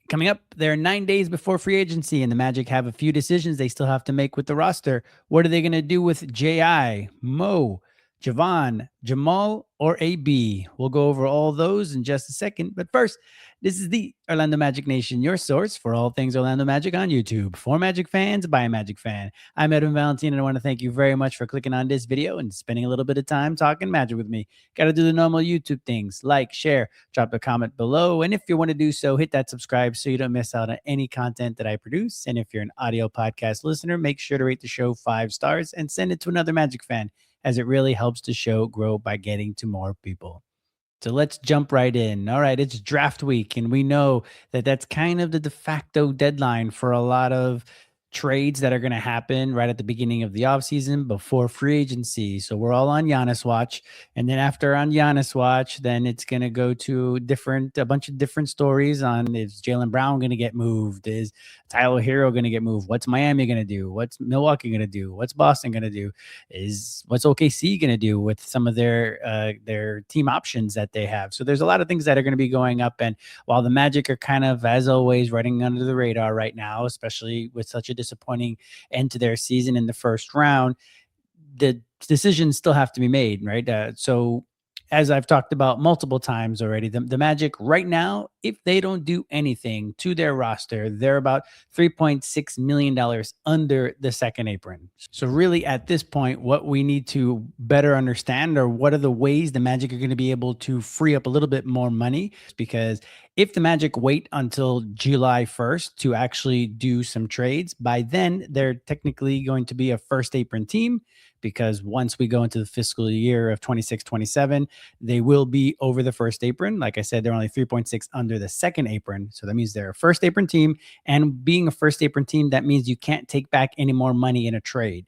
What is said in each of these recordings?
Coming up, there are 9 days before free agency, and the Magic have a few decisions they still have to make with the roster. What are they going to do with J.I., Moe, Jevon, Jamal, or AB? We'll go over all those in just a second. But first, this is the Orlando Magic Nation, your source for all things Orlando Magic on YouTube. For Magic fans, by a Magic fan. I'm Edwin Valentine, and I want to thank you very much for clicking on this video and spending a little bit of time talking Magic with me. Got to do the normal YouTube things, like, share, drop a comment below, and if you want to do so, hit that subscribe so you don't miss out on any content that I produce. And if you're an audio podcast listener, make sure to rate the show 5 stars and send it to another Magic fan, as it really helps the show grow by getting to more people. So let's jump right in. All right, it's draft week, and we know that that's kind of the de facto deadline for a lot of trades that are going to happen right at the beginning of the offseason before free agency. So we're all on Giannis watch. And then after on Giannis watch, then it's going to go to a bunch of different stories on, is Jaylen Brown going to get moved? Is Tyler Hero going to get moved? What's Miami going to do? What's Milwaukee going to do? What's Boston going to do? What's OKC going to do with some of their team options that they have? So there's a lot of things that are going to be going up. And while the Magic are kind of, as always, running under the radar right now, especially with such a disappointing end to their season in the first round, the decisions still have to be made, right? So as I've talked about multiple times already, the Magic right now, if they don't do anything to their roster, they're about $3.6 million under the second apron. So really at this point, what we need to better understand are what are the ways the Magic are going to be able to free up a little bit more money, because if the Magic wait until July 1st to actually do some trades, by then they're technically going to be a first apron team, because once we go into the fiscal year of 26-27, they will be over the first apron. Like I said, they're only 3.6 under the second apron. So that means they're a first apron team. And being a first apron team, that means you can't take back any more money in a trade.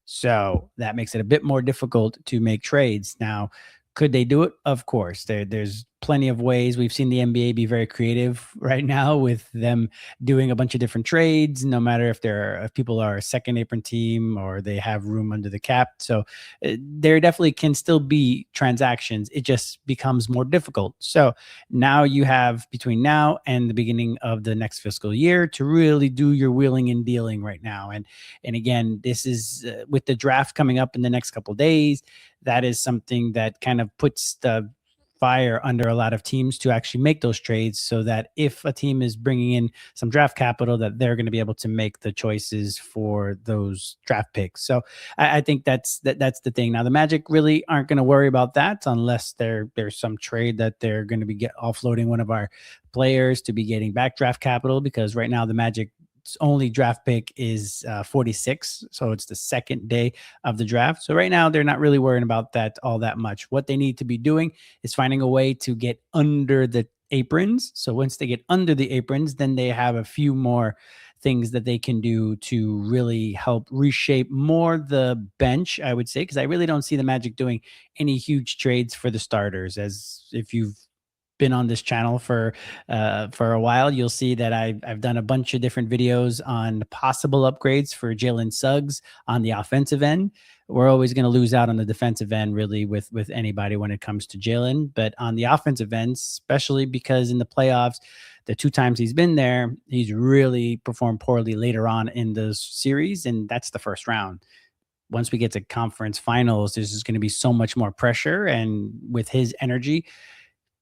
So that makes it a bit more difficult to make trades. Now, could they do it? Of course. There's plenty of ways. We've seen the NBA be very creative right now with them doing a bunch of different trades, no matter if people are a second apron team or they have room under the cap. So there definitely can still be transactions. It just becomes more difficult. So now you have between now and the beginning of the next fiscal year to really do your wheeling and dealing right now. And again, this is with the draft coming up in the next couple of days. That is something that kind of puts the fire under a lot of teams to actually make those trades, so that if a team is bringing in some draft capital, that they're going to be able to make the choices for those draft picks. So I think that's the thing. Now the Magic really aren't going to worry about that unless there's some trade that they're going to be offloading one of our players to be getting back draft capital, because right now the Magic only draft pick is 46. So it's the second day of the draft. So right now they're not really worrying about that all that much. What they need to be doing is finding a way to get under the aprons. So once they get under the aprons, then they have a few more things that they can do to really help reshape more the bench, I would say, because I really don't see the Magic doing any huge trades for the starters. As if you've been on this channel for a while, you'll see that I've done a bunch of different videos on possible upgrades for Jalen Suggs on the offensive end. We're always going to lose out on the defensive end, really, with anybody when it comes to Jalen. But on the offensive end, especially because in the playoffs, the 2 times he's been there, he's really performed poorly later on in the series, and that's the first round. Once we get to conference finals, there's just going to be so much more pressure, and with his energy,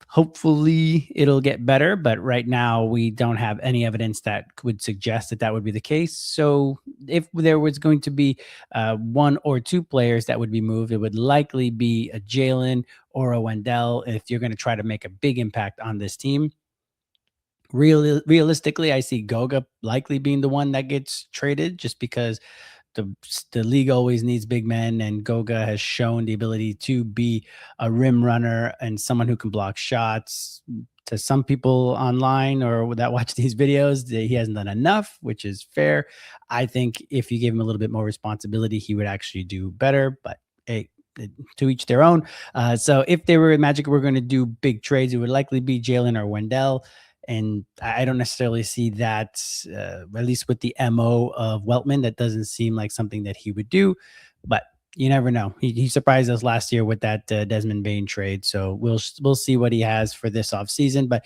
hopefully it'll get better, but right now we don't have any evidence that would suggest that would be the case. So if there was going to be 1 or 2 players that would be moved, it would likely be a Jalen or a Wendell if you're going to try to make a big impact on this team. Realistically, I see Goga likely being the one that gets traded, just because the league always needs big men, and Goga has shown the ability to be a rim runner and someone who can block shots. To some people online or that watch these videos, he hasn't done enough, which is fair. I think if you gave him a little bit more responsibility, he would actually do better, but hey, to each their own. So if they were Magic, we're going to do big trades, it would likely be Jalen or Wendell. And I don't necessarily see that, at least with the MO of Weltman, that doesn't seem like something that he would do. But you never know. He surprised us last year with that Desmond Bane trade. So we'll see what he has for this offseason. But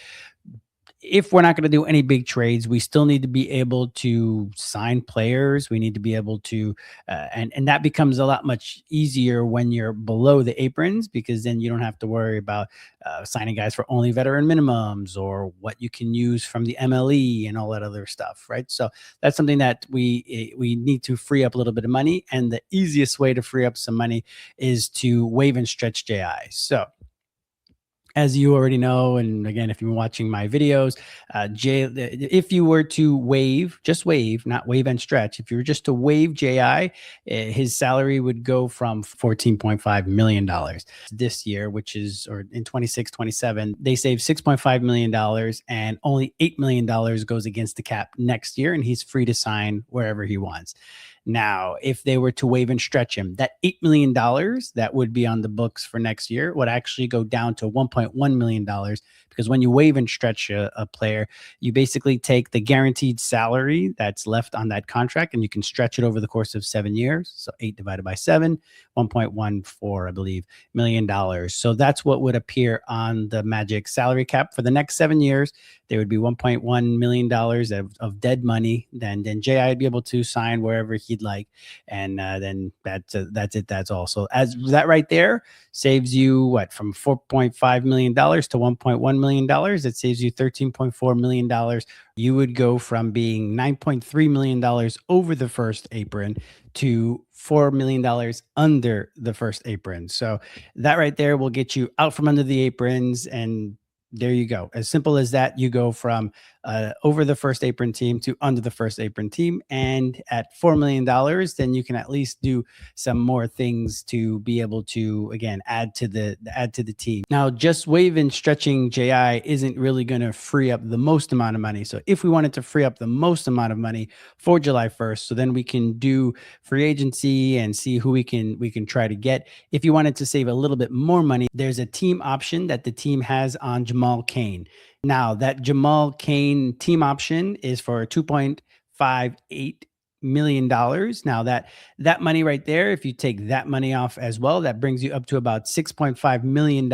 if we're not going to do any big trades, we still need to be able to sign players. We need to be able to, and that becomes a lot much easier when you're below the aprons, because then you don't have to worry about signing guys for only veteran minimums or what you can use from the MLE and all that other stuff, right? So that's something that we need to free up a little bit of money, and the easiest way to free up some money is to waive and stretch JI. So as you already know, and again, if you're watching my videos, if you were to waive, just waive, not waive and stretch, if you were just to waive JI, his salary would go from $14.5 million this year, which is, or in 26, 27, they save $6.5 million, and only $8 million goes against the cap next year, and he's free to sign wherever he wants. Now, if they were to waive and stretch him, that $8 million that would be on the books for next year would actually go down to $1.1 million, because when you waive and stretch a player, you basically take the guaranteed salary that's left on that contract and you can stretch it over the course of 7 years. So 8 divided by 7, $1.14, I believe, million dollars. So that's what would appear on the Magic salary cap for the next 7 years. There would be $1.1 million of dead money. Then JI would be able to sign wherever he'd like. And then that's it. That's all. So as that right there saves you what, from $4.5 million to $1.1 million. It saves you $13.4 million. You would go from being $9.3 million over the first apron to $4 million under the first apron. So that right there will get you out from under the aprons, and there you go. As simple as that, you go from over the first apron team to under the first apron team. And at $4 million, then you can at least do some more things to be able to, again, add to the team. Now, just waiving, stretching JI isn't really going to free up the most amount of money. So if we wanted to free up the most amount of money for July 1st, so then we can do free agency and see who we can try to get. If you wanted to save a little bit more money, there's a team option that the team has on Jamal Cain. Now, that Jamal Cain team option is for $2.58 million. Now, that money right there, if you take that money off as well, that brings you up to about $6.5 million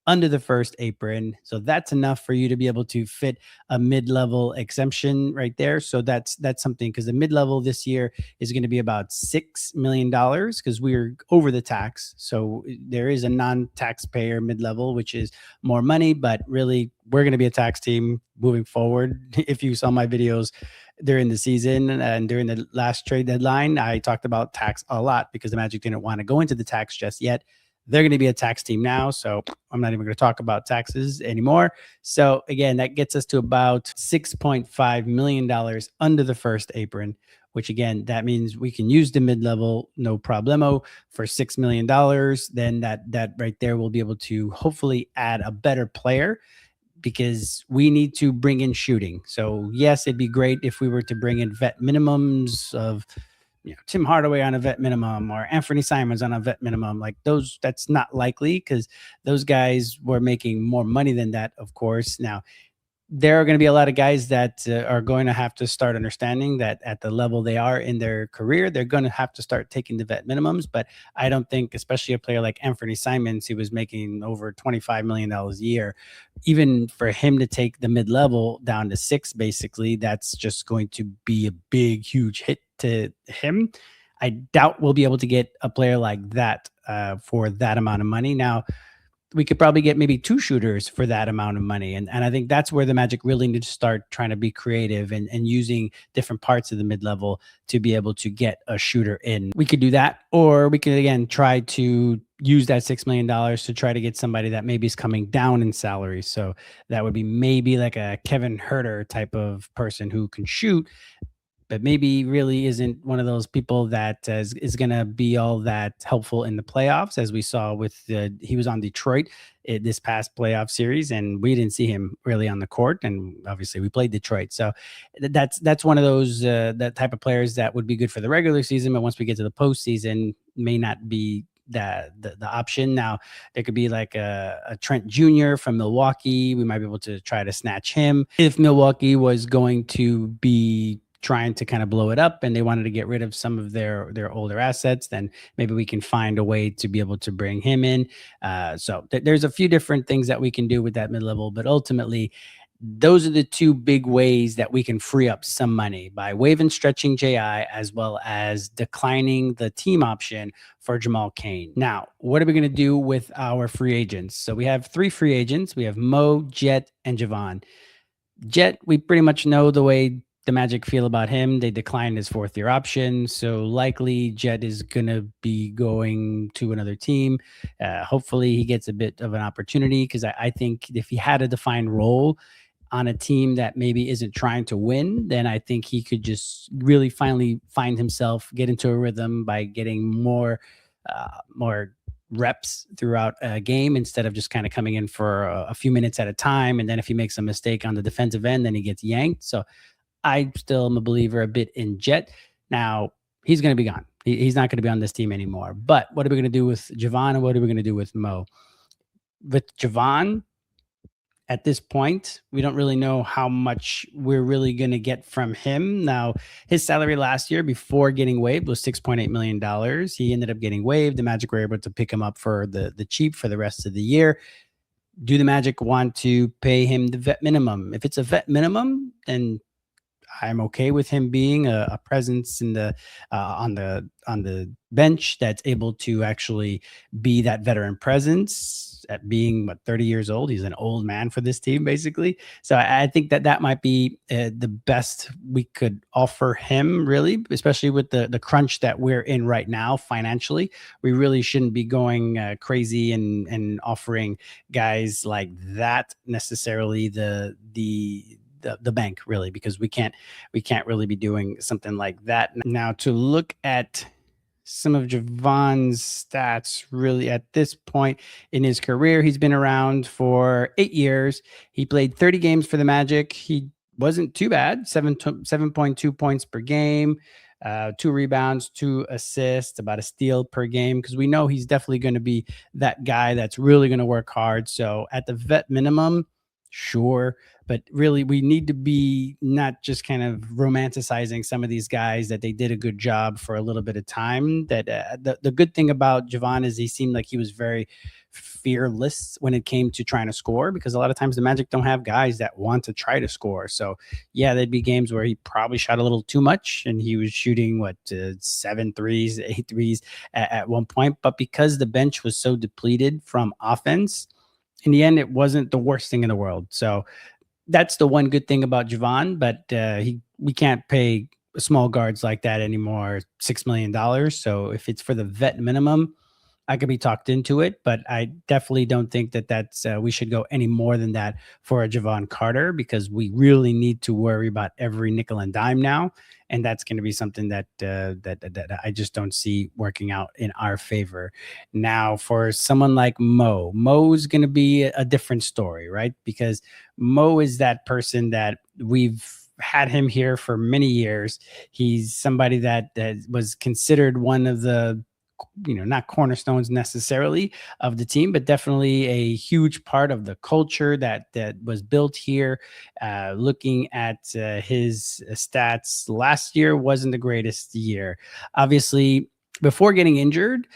under the first apron. So that's enough for you to be able to fit a mid-level exemption right there. So that's something, because the mid-level this year is going to be about $6 million, because we're over the tax. So there is a non-taxpayer mid-level, which is more money, but really we're going to be a tax team moving forward. If you saw my videos during the season and during the last trade deadline, I talked about tax a lot because the Magic didn't want to go into the tax just yet. They're going to be a tax team now, so I'm not even going to talk about taxes anymore. So again, that gets us to about $6.5 million under the first apron, which again, that means we can use the mid-level, no problemo, for $6 million. Then that right there will be able to hopefully add a better player, because we need to bring in shooting. So yes, it'd be great if we were to bring in vet minimums of, Tim Hardaway on a vet minimum or Anthony Simons on a vet minimum. Like those, that's not likely, because those guys were making more money than that, of course. Now, there are going to be a lot of guys that are going to have to start understanding that at the level they are in their career, they're going to have to start taking the vet minimums. But I don't think, especially a player like Anthony Simons, who was making over $25 million a year, even for him to take the mid-level down to 6, basically, that's just going to be a big, huge hit to him. I doubt we'll be able to get a player like that for that amount of money. Now, we could probably get maybe 2 shooters for that amount of money. And I think that's where the Magic really need to start trying to be creative and using different parts of the mid-level to be able to get a shooter in. We could do that, or we could, again, try to use that $6 million to try to get somebody that maybe is coming down in salary. So that would be maybe like a Kevin Huerter type of person who can shoot, but maybe really isn't one of those people that is going to be all that helpful in the playoffs, as we saw with he was on Detroit this past playoff series, and we didn't see him really on the court, and obviously we played Detroit. So that's one of those that type of players that would be good for the regular season, but once we get to the postseason, may not be the option. Now, there could be like a Trent Jr. from Milwaukee. We might be able to try to snatch him if Milwaukee was going to be trying to kind of blow it up and they wanted to get rid of some of their older assets. Then maybe we can find a way to be able to bring him in. So there's a few different things that we can do with that mid-level, but ultimately those are the two big ways that we can free up some money by waiving stretching JI as well as declining the team option for Jamal Cain. Now, what are we going to do with our free agents? So we have 3 free agents. We have Moe, Jet, and Jevon. Jet, we pretty much know the way the Magic feel about him. They declined his 4th-year option, so likely Jet is going to be going to another team. Hopefully he gets a bit of an opportunity, because I think if he had a defined role on a team that maybe isn't trying to win, then I think he could just really finally find himself, get into a rhythm by getting more reps throughout a game instead of just kind of coming in for a few minutes at a time. And then if he makes a mistake on the defensive end, then he gets yanked. So I still am a believer a bit in Jet. Now, he's going to be gone. He's not going to be on this team anymore. But what are we going to do with Jevon, and what are we going to do with Moe? With Jevon, at this point, we don't really know how much we're really going to get from him. Now, his salary last year before getting waived was $6.8 million. He ended up getting waived. The Magic were able to pick him up for the cheap for the rest of the year. Do the Magic want to pay him the vet minimum? If it's a vet minimum, then I'm okay with him being a presence in the on the bench that's able to actually be that veteran presence. At being 30 years old, he's an old man for this team, basically. So I think that might be the best we could offer him, really, especially with the crunch that we're in right now financially. We really shouldn't be going crazy and offering guys like that necessarily the bank, really, because we can't really be doing something like that. Now, to look at some of Jevon's stats, really, at this point in his career, he's been around for 8 years. He played 30 games for the Magic. He wasn't too bad. 7.2 points per game, 2 rebounds, 2 assists, about a steal per game, because we know he's definitely going to be that guy that's really going to work hard. So at the vet minimum, sure, but really we need to be not just kind of romanticizing some of these guys that they did a good job for a little bit of time. That the good thing about Jevon is he seemed like he was very fearless when it came to trying to score, because a lot of times the Magic don't have guys that want to try to score. So yeah, there'd be games where he probably shot a little too much and he was shooting 7 threes, 8 threes at one point, but because the bench was so depleted from offense, in the end, it wasn't the worst thing in the world. So that's the one good thing about Jevon, but we can't pay small guards like that anymore, $6 million. So if it's for the vet minimum, I could be talked into it, but I definitely don't think that's we should go any more than that for a Jevon Carter, because we really need to worry about every nickel and dime now, and that's going to be something that I just don't see working out in our favor. Now, for someone like Mo's going to be a different story, right? Because Moe is that person that we've had him here for many years. He's somebody that was considered one of the, not cornerstones necessarily of the team, but definitely a huge part of the culture that was built here. Looking at his stats last year, wasn't the greatest year. Obviously, before getting injured,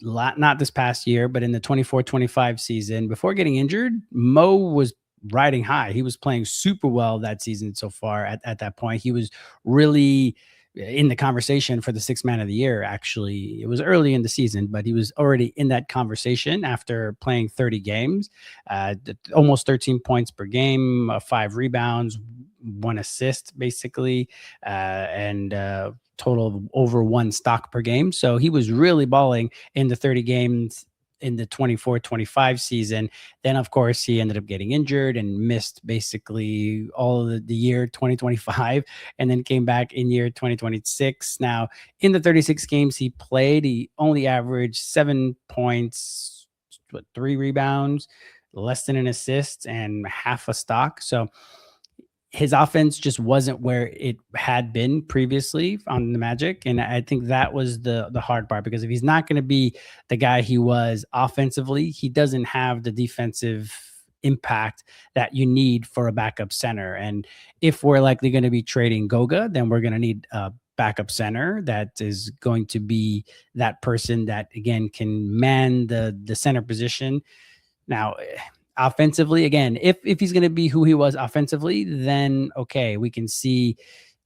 not this past year, but in the 24-25 season, before getting injured, Moe was riding high. He was playing super well that season so far. At that point, he was really in the conversation for the 6th man of the year. Actually, it was early in the season, but he was already in that conversation after playing 30 games, almost 13 points per game, 5 rebounds, 1 assist, basically, and total of over 1 stock per game. So he was really balling in the 30 games in the 24-25 season. Then, of course, he ended up getting injured and missed basically all of the year 2025, and then came back in year 2026. Now, in the 36 games he played, he only averaged 7 points, 3 rebounds, less than an assist, and half a stock. So his offense just wasn't where it had been previously on the Magic. And I think that was the hard part, because if he's not going to be the guy he was offensively, he doesn't have the defensive impact that you need for a backup center. And if we're likely going to be trading Goga, then we're going to need a backup center that is going to be that person that, again, can man the center position. Now, offensively, again, if he's going to be who he was offensively, then okay, we can see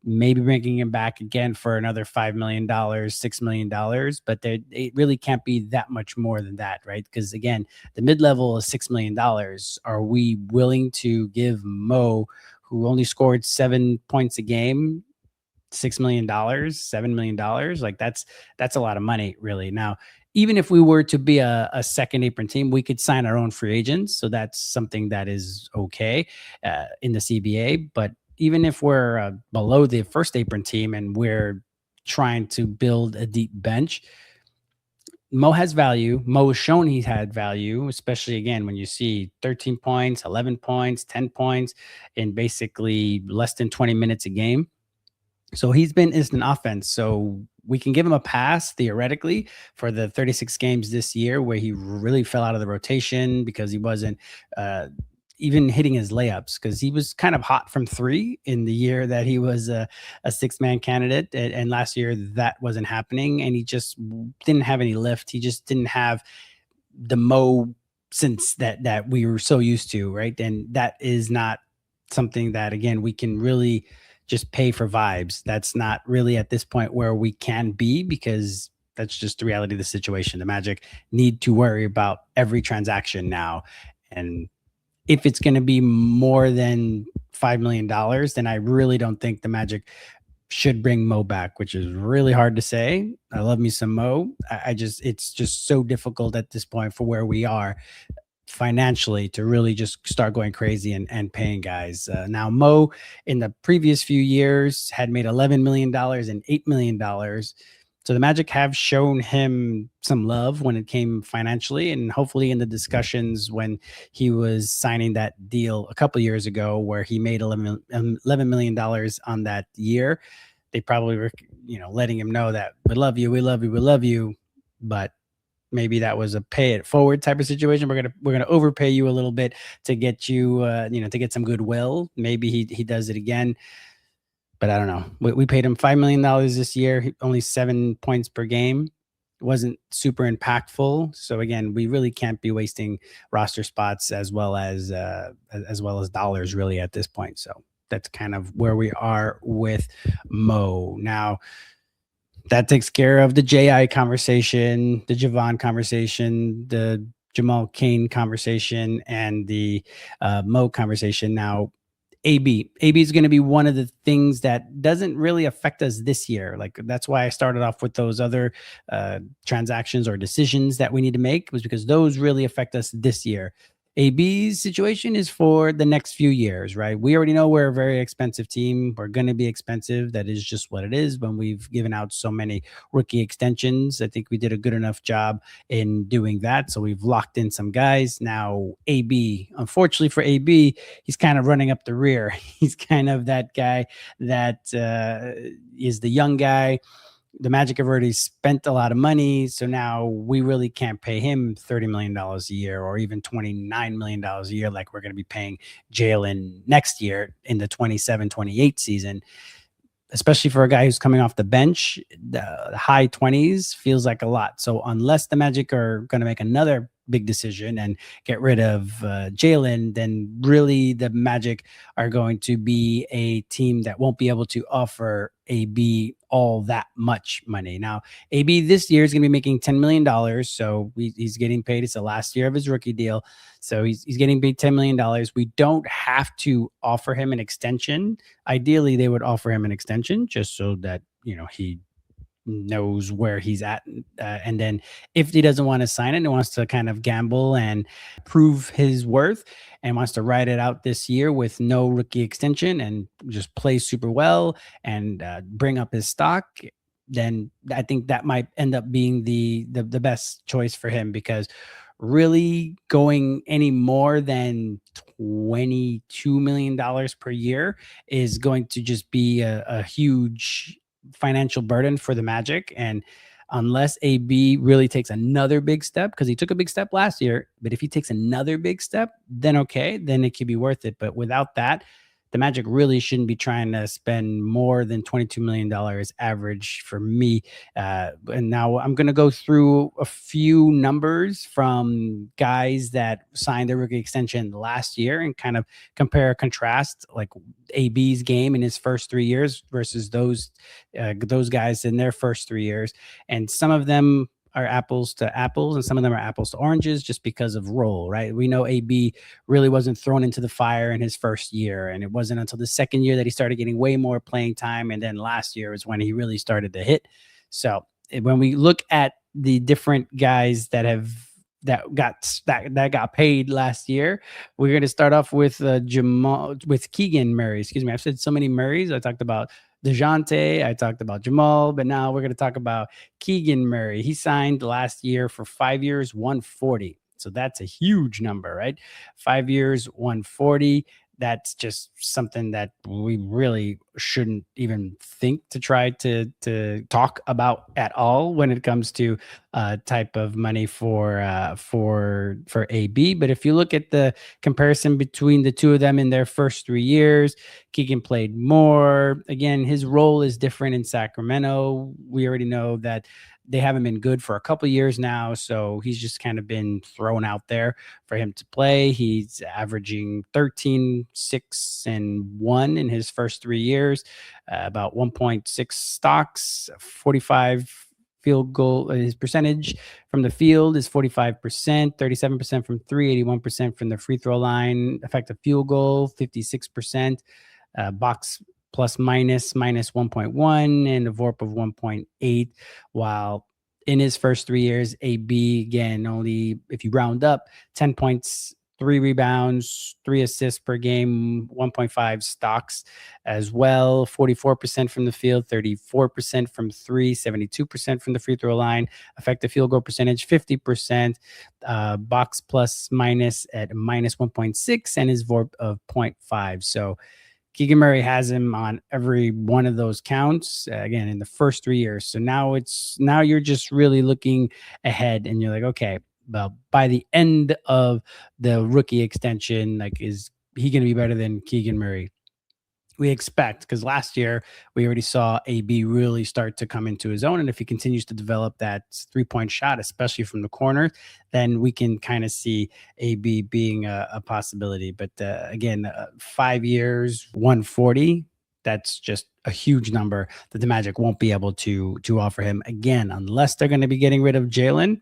maybe bringing him back again for another $5 million, $6 million, but it really can't be that much more than that, right? Because again, the mid-level is $6 million. Are we willing to give Moe, who only scored 7 points a game, $6 million, $7 million? Like that's a lot of money, really. Now, even if we were to be a second apron team, we could sign our own free agents. So that's something that is okay in the CBA. But even if we're below the first apron team and we're trying to build a deep bench, Moe has value. Moe has shown he's had value, especially again when you see 13 points, 11 points, 10 points in basically less than 20 minutes a game. So he's been instant offense. So we can give him a pass theoretically for the 36 games this year where he really fell out of the rotation because he wasn't even hitting his layups, because he was kind of hot from three in the year that he was a six-man candidate. And last year that wasn't happening, and he just didn't have any lift. He just didn't have the Moe sense that we were so used to, right? And that is not something that, again, we can really just pay for vibes. That's not really at this point where we can be, because that's just the reality of the situation. The Magic need to worry about every transaction now. And if it's going to be more than $5 million, then I really don't think the Magic should bring Moe back, which is really hard to say. I love me some Moe. It's just so difficult at this point for where we are financially to really just start going crazy and paying guys. Now, Moe in the previous few years had made $11 million and $8 million. So the Magic have shown him some love when it came financially, and hopefully in the discussions when he was signing that deal a couple years ago where he made $11 million on that year, they probably were, letting him know that we love you, we love you, we love you, but maybe that was a pay it forward type of situation. We're gonna overpay you a little bit to get you, to get some goodwill. Maybe he does it again, but I don't know. We paid him $5 million this year, only 7 points per game. It wasn't super impactful. So again, we really can't be wasting roster spots as well as dollars really at this point. So that's kind of where we are with Moe now. That takes care of the JI conversation, the Jevon conversation, the Jamal Cain conversation, and the Moe conversation. Now, AB is going to be one of the things that doesn't really affect us this year. Like, that's why I started off with those other transactions or decisions that we need to make, was because those really affect us this year. AB's situation is for the next few years, right? We already know we're a very expensive team. We're going to be expensive. That is just what it is when we've given out so many rookie extensions. I think we did a good enough job in doing that. So we've locked in some guys. Now, AB, unfortunately for AB, he's kind of running up the rear. He's kind of that guy that is the young guy. The Magic have already spent a lot of money, so now we really can't pay him $30 million a year or even $29 million a year like we're going to be paying Jalen next year in the 27-28 season, especially for a guy who's coming off the bench. The high 20s feels like a lot. So unless the Magic are going to make another big decision and get rid of Jalen, then really the Magic are going to be a team that won't be able to offer AB all that much money. Now, AB this year is going to be making $10 million. So he's getting paid. It's the last year of his rookie deal. So he's getting paid $10 million. We don't have to offer him an extension. Ideally, they would offer him an extension just so that, he knows where he's at. And then if he doesn't want to sign it and wants to kind of gamble and prove his worth and wants to ride it out this year with no rookie extension and just play super well and bring up his stock, then I think that might end up being the best choice for him, because really going any more than $22 million per year is going to just be a huge financial burden for the Magic. And unless AB really takes another big step, because he took a big step last year, but if he takes another big step, then okay, then it could be worth it. But without that, the Magic really shouldn't be trying to spend more than $22 million average for me. And now I'm going to go through a few numbers from guys that signed their rookie extension last year and kind of compare, contrast like AB's game in his first 3 years versus those guys in their first 3 years. And some of them are apples to apples and some of them are apples to oranges just because of role, right? We know AB really wasn't thrown into the fire in his first year, and it wasn't until the second year that he started getting way more playing time, and then last year is when he really started to hit. So when we look at the different guys that got paid last year, we're going to start off with Keegan Murray. Excuse me, I've said so many Murrays. I talked about DeJounte, I talked about Jamal, but now we're going to talk about Keegan Murray. He signed last year for 5 years, 140. So that's a huge number, right? 5 years, 140. That's just something that we really shouldn't even think to try to talk about at all when it comes to type of money for AB. But if you look at the comparison between the two of them in their first 3 years, Keegan played more. Again, his role is different in Sacramento. We already know that they haven't been good for a couple of years now, so he's just kind of been thrown out there for him to play. He's averaging 13, 6, and 1 in his first 3 years, about 1.6 stocks, 45 field goal. His percentage from the field is 45%, 37% from three, 81% from the free throw line. Effective field goal, 56%. Box plus minus 1.1 and a VORP of 1.8, while in his first 3 years, AB, again, only, if you round up, 10 points, 3 rebounds, 3 assists per game, 1.5 stocks as well, 44% from the field, 34% from three, 72% from the free throw line, effective field goal percentage, 50%, box plus minus at minus 1.6, and his VORP of 0.5. So Keegan Murray has him on every one of those counts, again, in the first 3 years. So now you're just really looking ahead and you're like, okay, well, by the end of the rookie extension, like, is he going to be better than Keegan Murray? We expect, because last year we already saw AB really start to come into his own. And if he continues to develop that 3-point shot, especially from the corner, then we can kind of see AB being a possibility. But again, 5 years, 140, that's just a huge number that the Magic won't be able to offer him again, unless they're going to be getting rid of Jalen.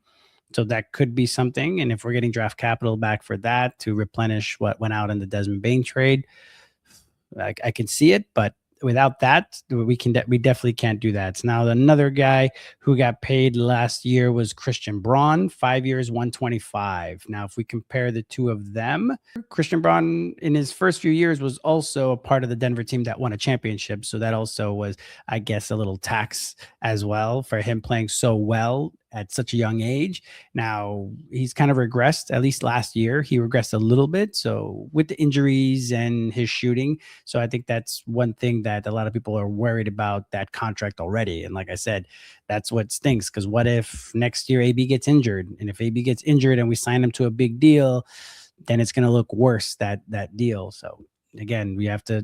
So that could be something. And if we're getting draft capital back for that to replenish what went out in the Desmond Bane trade, I can see it, but without that, we definitely can't do that. So now another guy who got paid last year was Christian Braun, 5 years, 125. Now, if we compare the two of them, Christian Braun in his first few years was also a part of the Denver team that won a championship. So that also was, I guess, a little tax as well for him playing so well at such a young age. Now he's kind of regressed. At least last year, he regressed a little bit. So with the injuries and his shooting. So I think that's one thing that a lot of people are worried about that contract already. And like I said, that's what stinks, because what if next year AB gets injured? And if AB gets injured and we sign him to a big deal, then it's going to look worse, that deal. So again,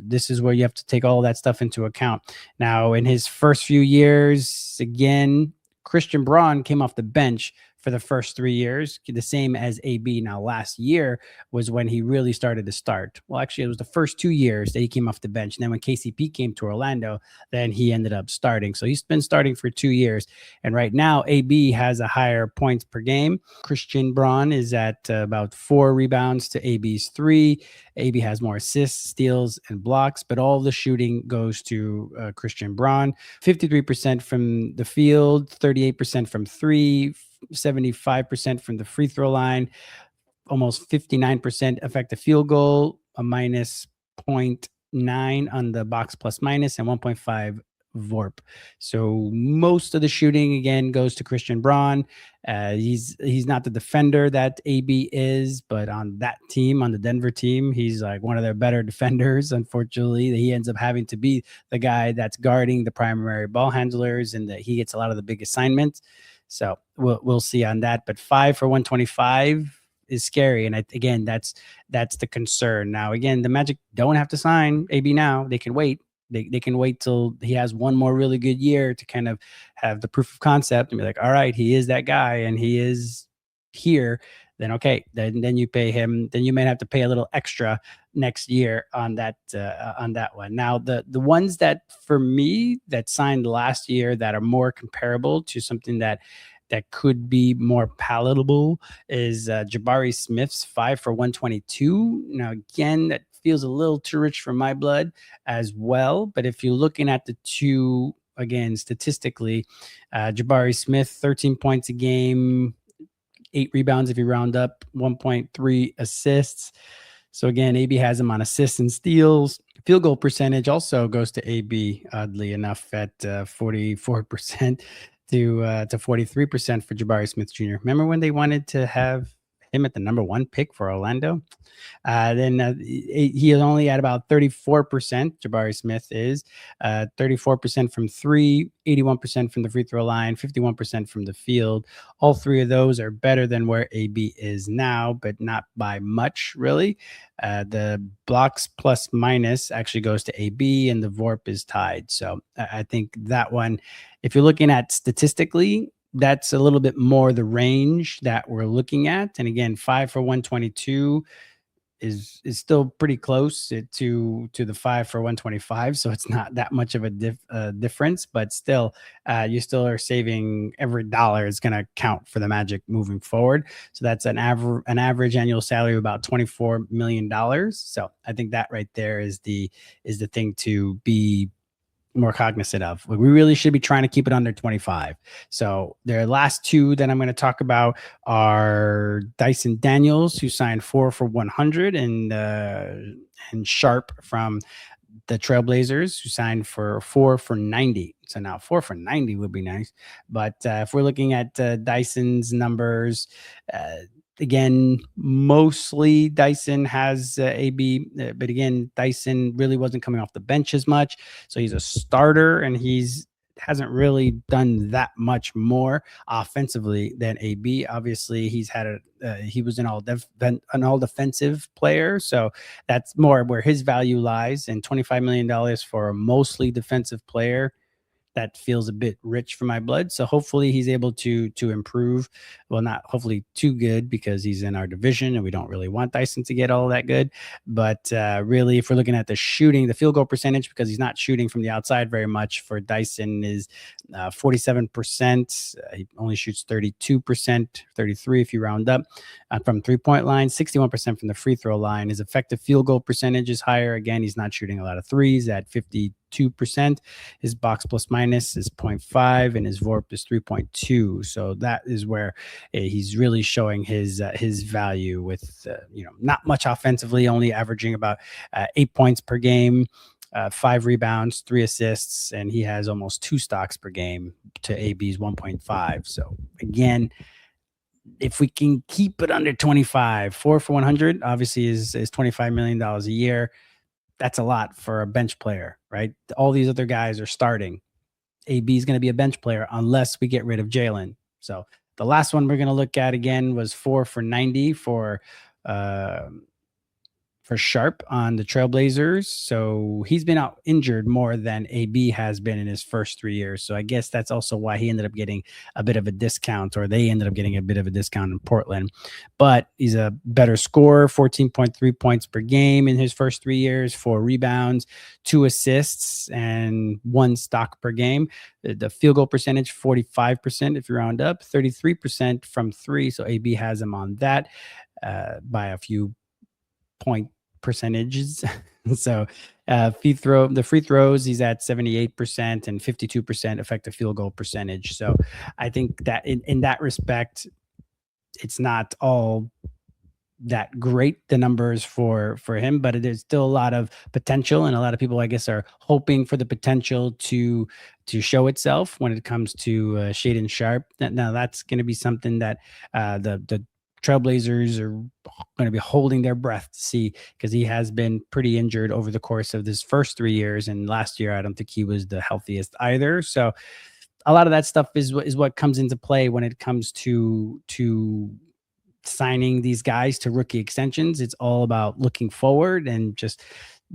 this is where you have to take all that stuff into account. Now, in his first few years, again, Christian Braun came off the bench for the first 3 years, the same as AB. Now, last year was when he really started to start. Well, actually, it was the first 2 years that he came off the bench. And then when KCP came to Orlando, then he ended up starting. So he's been starting for 2 years. And right now, AB has a higher points per game. Christian Braun is at about 4 rebounds to AB's 3. AB has more assists, steals, and blocks, but all the shooting goes to Christian Braun. 53% from the field, 38% from 3, 75% from the free throw line, almost 59% effective field goal, a minus 0.9 on the box plus minus, and 1.5 VORP. So most of the shooting again goes to Christian Braun. He's not the defender that AB is, but on that team, on the Denver team, he's like one of their better defenders. Unfortunately, he ends up having to be the guy that's guarding the primary ball handlers, and that he gets a lot of the big assignments. So we'll see on that. But 5 for 125, is scary. And again, that's the concern. Now, again, the Magic don't have to sign AB now. They can wait. They can wait till he has one more really good year to kind of have the proof of concept and be like, all right, he is that guy and he is here. Then okay, then you pay him. Then you may have to pay a little extra next year on that one. Now, the ones that for me that signed last year that are more comparable to something that could be more palatable is Jabari Smith's 5 for 122. Now, again, that feels a little too rich for my blood as well. But if you're looking at the two, again, statistically, Jabari Smith, 13 points a game, 8 rebounds if you round up, 1.3 assists. So again, AB has him on assists and steals. Field goal percentage also goes to AB, oddly enough, at 44% to 43% for Jabari Smith Jr. Remember when they wanted to have him at the number 1 pick for Orlando? Then he is only at about 34%. Jabari Smith is 34% from 3, 81% from the free throw line, 51% from the field. All three of those are better than where AB is now, but not by much, really. The blocks plus minus actually goes to AB, and the VORP is tied. So I think that one, if you're looking at statistically, that's a little bit more the range that we're looking at. And again, 5 for 122 is still pretty close to the 5 for 125. So it's not that much of a difference, but still, you still are saving every dollar is going to count for the Magic moving forward. So that's an average annual salary of about $24 million. So I think that right there is the thing to be more cognizant of. We really should be trying to keep it under 25. So their last two that I'm going to talk about are Dyson Daniels, who signed 4 for 100, and Sharp from the Trailblazers, who signed for 4 for 90. So now 4 for 90 would be nice. But if we're looking at Dyson's numbers, again, mostly Dyson has AB, but again, Dyson really wasn't coming off the bench as much. So he's a starter, and hasn't really done that much more offensively than AB. Obviously, he was an all defensive player, so that's more where his value lies. And $25 million for a mostly defensive player, that feels a bit rich for my blood. So hopefully he's able to improve. Well, not hopefully too good, because he's in our division and we don't really want Dyson to get all that good. But really, if we're looking at the shooting, the field goal percentage, because he's not shooting from the outside very much for Dyson, is 47%. He only shoots 32%, 33 if you round up, from 3-point line, 61% from the free throw line. His effective field goal percentage is higher. Again, he's not shooting a lot of threes at 52%. His box plus minus is 0.5, and his VORP is 3.2. So that is where he's really showing his value with not much offensively, only averaging about 8 points per game, 5 rebounds, 3 assists, and he has almost 2 stocks per game to AB's 1.5. So again, if we can keep it under 25, 4 for 100 obviously is $25 million a year. That's a lot for a bench player, right? All these other guys are starting. AB is going to be a bench player unless we get rid of Jalen. So the last one we're going to look at again was 4 for 90 for Sharp on the Trailblazers. So he's been out injured more than AB has been in his first 3 years. So I guess that's also why he ended up getting a bit of a discount, or they ended up getting a bit of a discount in Portland. But he's a better scorer, 14.3 points per game in his first 3 years, 4 rebounds, 2 assists, and 1 stock per game. The field goal percentage, 45% if you round up, 33% from 3. So AB has him on that by a few point percentages. So the free throws, he's at 78% and 52% effective field goal percentage. So I think that in that respect, it's not all that great, the numbers for him, but it is still a lot of potential, and a lot of people, I guess, are hoping for the potential to show itself when it comes to Shaedon Sharpe. Now that's going to be something that the Trailblazers are going to be holding their breath to see, because he has been pretty injured over the course of his first 3 years, and last year I don't think he was the healthiest either. So a lot of that stuff is what comes into play when it comes to signing these guys to rookie extensions. It's all about looking forward and just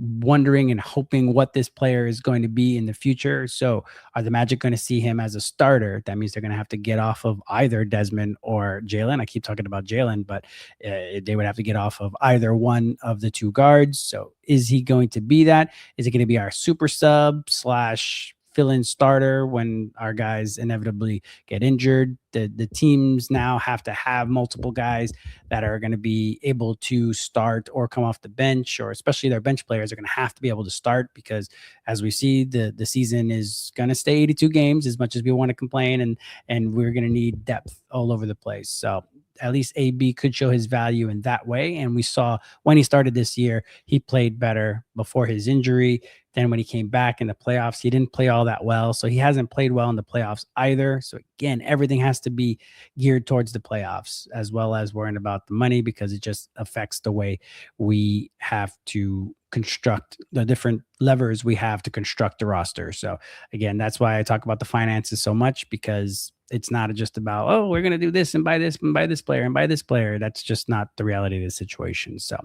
wondering and hoping what this player is going to be in the future. So are the Magic going to see him as a starter? That means they're going to have to get off of either Desmond or Jalen. I keep talking about Jalen, but they would have to get off of either one of the two guards. So is he going to be that? Is it going to be our super sub slash fill-in starter when our guys inevitably get injured? The teams now have to have multiple guys that are going to be able to start or come off the bench, or especially their bench players are going to have to be able to start, because as we see, the season is going to stay 82 games, as much as we want to complain, and we're going to need depth all over the place. So at least AB could show his value in that way. And we saw when he started this year, he played better before his injury. Then when he came back in the playoffs, he didn't play all that well. So he hasn't played well in the playoffs either. So again, everything has to be geared towards the playoffs, as well as worrying about the money, because it just affects the way we have to construct the different levers we have to construct the roster. So again, that's why I talk about the finances so much, because it's not just about, oh, we're going to do this and buy this and buy this player and buy this player. That's just not the reality of the situation. So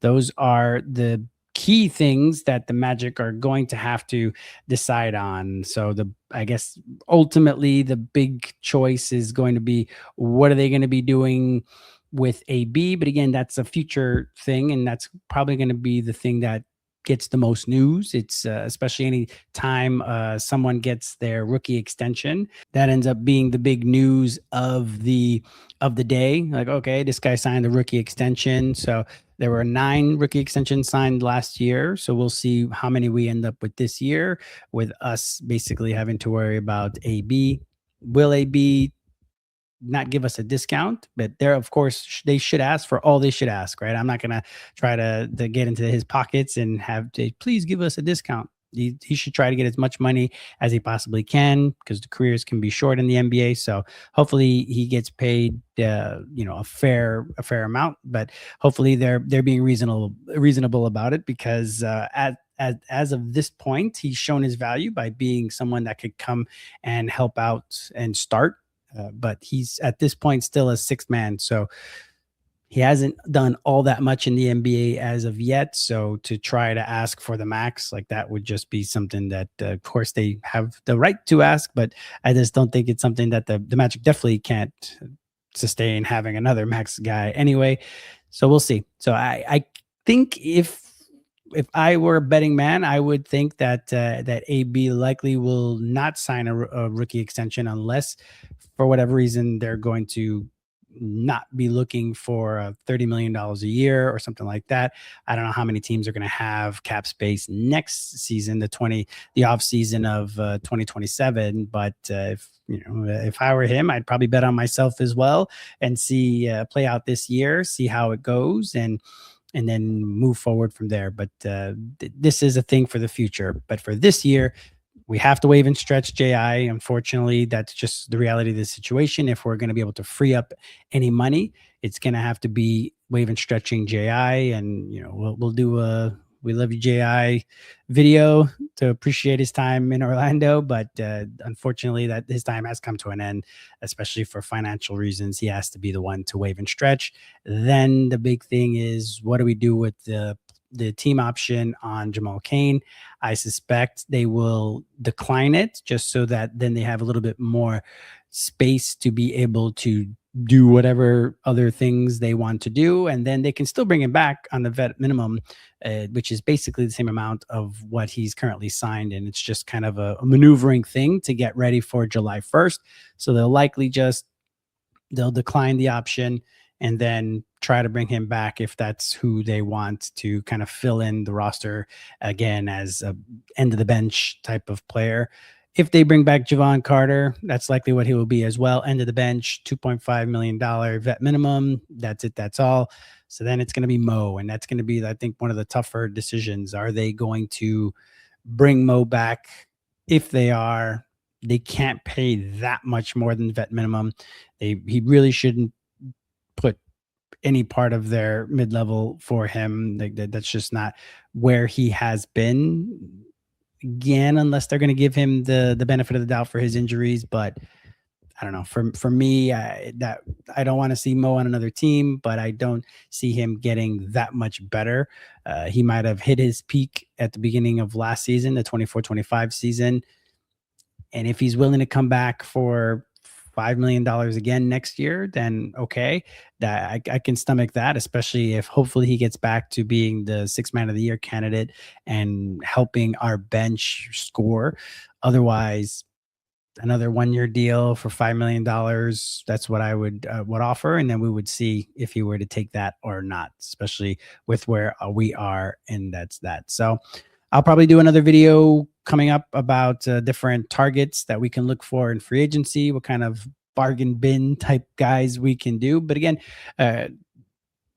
those are the key things that the Magic are going to have to decide on. So I guess ultimately the big choice is going to be, what are they going to be doing with AB? But again, that's a future thing, and that's probably going to be the thing that gets the most news. It's especially any time someone gets their rookie extension, that ends up being the big news of the day. Like, okay, this guy signed a rookie extension. So there were 9 rookie extensions signed last year. So we'll see how many we end up with this year, with us basically having to worry about AB. Will AB not give us a discount? But there, of course, they should ask for all they should ask, right? I'm not going to try to get into his pockets and have to, please give us a discount. He should try to get as much money as he possibly can, because the careers can be short in the NBA. So hopefully he gets paid, a fair amount. But hopefully they're being reasonable about it, because as of this point, he's shown his value by being someone that could come and help out and start. But he's at this point still a sixth man. So he hasn't done all that much in the NBA as of yet. So to try to ask for the max, like that would just be something that, of course, they have the right to ask. But I just don't think it's something that the Magic definitely can't sustain, having another max guy anyway. So we'll see. So I think if I were a betting man, I would think that AB likely will not sign a rookie extension, unless for whatever reason they're going to not be looking for $30 million a year or something like that. I don't know how many teams are going to have cap space next season, the off season of 2027. But if I were him, I'd probably bet on myself as well and see play out this year, see how it goes, and then move forward from there. But this is a thing for the future. But for this year, we have to waive and stretch JI. Unfortunately, that's just the reality of the situation. If we're going to be able to free up any money, it's going to have to be waive and stretching JI. And, we'll do a "We Love You, JI" video to appreciate his time in Orlando. But unfortunately, that his time has come to an end, especially for financial reasons. He has to be the one to waive and stretch. Then the big thing is, what do we do with the team option on Jamal Cain? I suspect they will decline it, just so that then they have a little bit more space to be able to do whatever other things they want to do. And then they can still bring him back on the vet minimum, which is basically the same amount of what he's currently signed. And it's just kind of a maneuvering thing to get ready for July 1st. So they'll likely they'll decline the option and then try to bring him back if that's who they want to kind of fill in the roster again as a end of the bench type of player. If they bring back Jevon Carter, that's likely what he will be as well. End of the bench, $2.5 million vet minimum. That's it. That's all. So then it's going to be Moe, and that's going to be, I think, one of the tougher decisions. Are they going to bring Moe back? If they are, they can't pay that much more than vet minimum. He really shouldn't put any part of their mid-level for him. That's just not where he has been, again, unless they're going to give him the benefit of the doubt for his injuries. But I don't know. For me, that I don't want to see Mo on another team, but I don't see him getting that much better. He might have hit his peak at the beginning of last season, the 24-25 season. And if he's willing to come back for $5 million again next year, then okay, that I can stomach that, especially if hopefully he gets back to being the 6 man of the year candidate and helping our bench score. Otherwise, another 1 year deal for $5 million. That's what I would offer, and then we would see if he were to take that or not, especially with where we are, and that's that. So I'll probably do another video coming up about different targets that we can look for in free agency, what kind of bargain bin type guys we can do. But again, uh,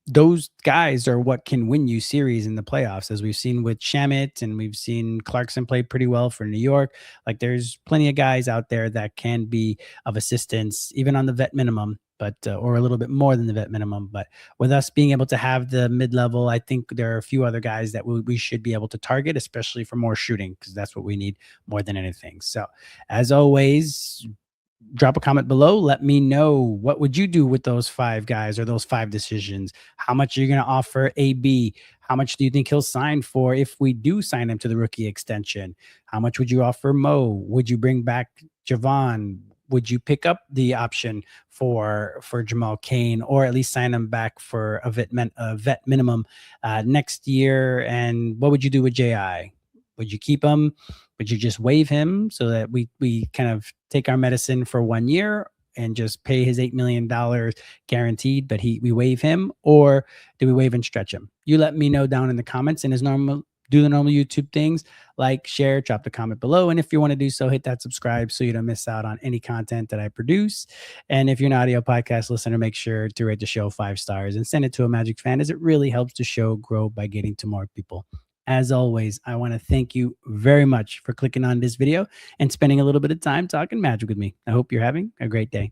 those guys are what can win you series in the playoffs, as we've seen with Shamit and we've seen Clarkson play pretty well for New York. Like there's plenty of guys out there that can be of assistance, even on the vet minimum, but or a little bit more than the vet minimum. But with us being able to have the mid level, I think there are a few other guys that we should be able to target, especially for more shooting, because that's what we need more than anything. So, as always, drop a comment below. Let me know, what would you do with those 5 guys or those 5 decisions? How much are you going to offer AB? How much do you think he'll sign for if we do sign him to the rookie extension? How much would you offer Mo? Would you bring back Jevon? Would you pick up the option for Jamal Cain, or at least sign him back for a vet minimum next year? And what would you do with JI? Would you keep him? Would you just waive him so that we kind of take our medicine for 1 year and just pay his $8 million guaranteed, but we waive him? Or do we waive and stretch him? You let me know down in the comments. And as normal, do the normal YouTube things, like, share, drop the comment below. And if you want to do so, hit that subscribe so you don't miss out on any content that I produce. And if you're an audio podcast listener, make sure to rate the show 5 stars and send it to a Magic fan, as it really helps the show grow by getting to more people. As always, I want to thank you very much for clicking on this video and spending a little bit of time talking Magic with me. I hope you're having a great day.